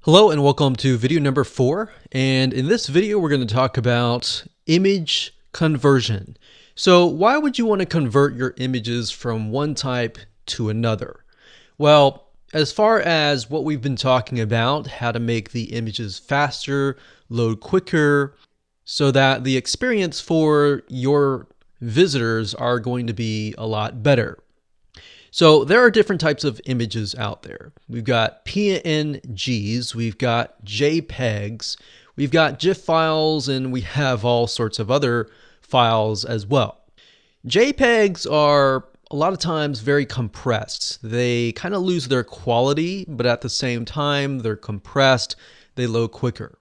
Hello and welcome to video number 4, and in this video we're going to talk about image conversion. So why would you want to convert your images from one type to another? Well, as far as what we've been talking about, how to make the images faster, load quicker, so that the experience for your visitors are going to be a lot better. So there are different types of images out there. We've got PNGs, we've got JPEGs, we've got GIF files, and we have all sorts of other files as well. JPEGs are a lot of times very compressed. They kind of lose their quality, but at the same time, they're compressed, they load quicker.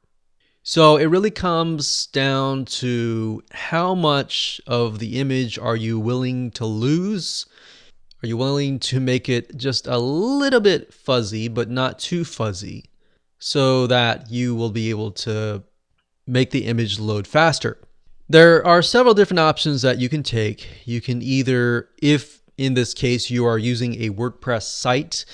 So it really comes down to how much of the image are you willing to lose? Are you willing to make it just a little bit fuzzy, but not too fuzzy, so that you will be able to make the image load faster? There are several different options that you can take. You can either, if in this case you are using a WordPress site,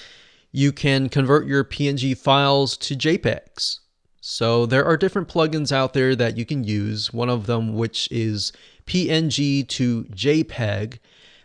you can convert your PNG files to JPEGs. So there are different plugins out there that you can use, one of them which is PNG to JPEG.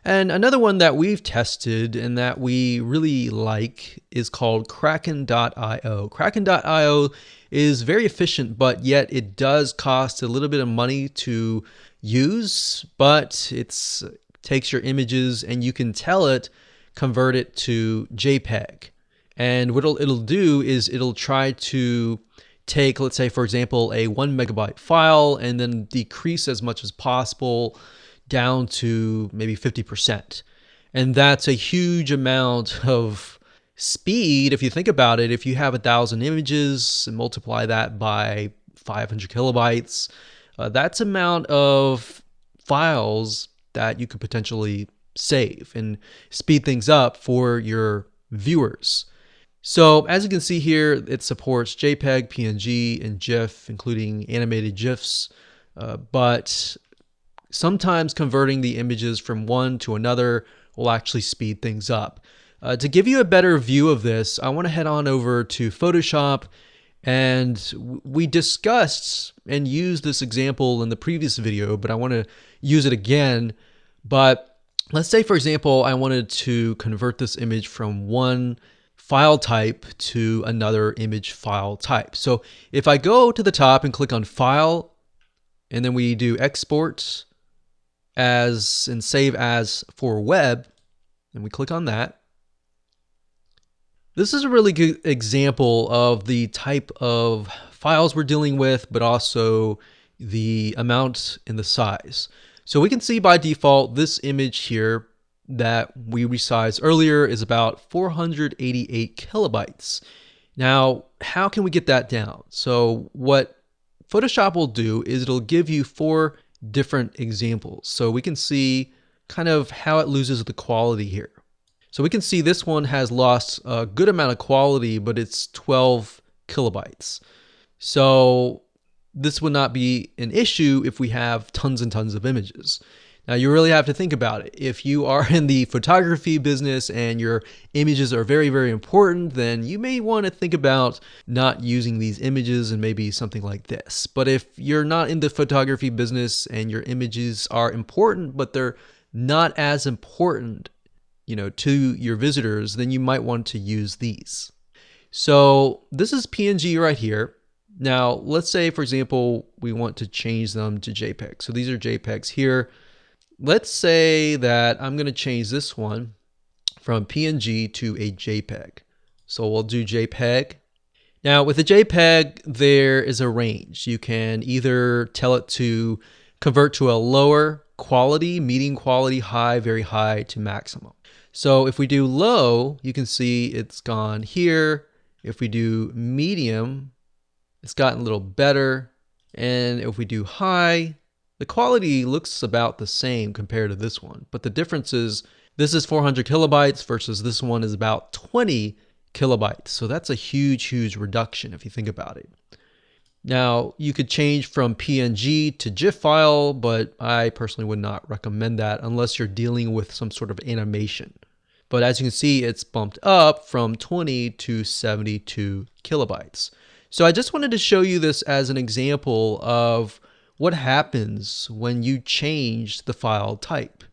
And another one that we've tested and that we really like is called Kraken.io. Kraken.io is very efficient, but yet it does cost a little bit of money to use, but it takes your images and you can tell it, convert it to JPEG. And what it'll do is it'll try to take, let's say, for example, a 1 megabyte file and then decrease as much as possible down to maybe 50%. And that's a huge amount of speed. If you think about it, if you have 1,000 images and multiply that by 500 kilobytes, that's amount of files that you could potentially save and speed things up for your viewers. So as you can see here, it supports JPEG, PNG, and GIF, including animated GIFs, but sometimes converting the images from one to another will actually speed things up. To give you a better view of this, I want to head on over to Photoshop, and we discussed and used this example in the previous video, but I want to use it again. But let's say, for example, I wanted to convert this image from one file type to another image file type. So if I go to the top and click on File, and then we do Export as and Save as for web, and we click on that. This is a really good example of the type of files we're dealing with, but also the amount and the size. So we can see by default this image here that we resized earlier is about 488 kilobytes. Now, how can we get that down? So what Photoshop will do is it'll give you 4 different examples. So we can see kind of how it loses the quality here. So we can see this one has lost a good amount of quality, but it's 12 kilobytes. So this would not be an issue if we have tons and tons of images. Now you really have to think about it. If you are in the photography business and your images are very, very important, then you may want to think about not using these images and maybe something like this. But if you're not in the photography business and your images are important, but they're not as important, to your visitors, then you might want to use these. So this is PNG right here. Now let's say, for example, we want to change them to JPEG. So these are JPEGs here. Let's say that I'm going to change this one from PNG to a JPEG. So we'll do JPEG. Now with a JPEG, there is a range. You can either tell it to convert to a lower quality, medium quality, high, very high to maximum. So if we do low, you can see it's gone here. If we do medium, it's gotten a little better. And if we do high, the quality looks about the same compared to this one, but the difference is this is 400 kilobytes versus this one is about 20 kilobytes. So that's a huge, huge reduction if you think about it. Now you could change from PNG to GIF file, but I personally would not recommend that unless you're dealing with some sort of animation. but as you can see, it's bumped up from 20 to 72 kilobytes. So I just wanted to show you this as an example of what happens when you change the file type.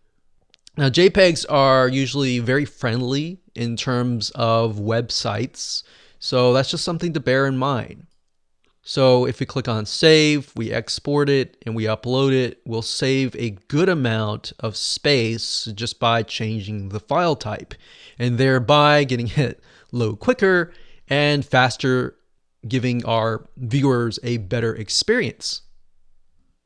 Now, JPEGs are usually very friendly in terms of websites, so that's just something to bear in mind. So if we click on save, we export it and we upload it, we'll save a good amount of space just by changing the file type, and thereby getting it load quicker and faster, giving our viewers a better experience.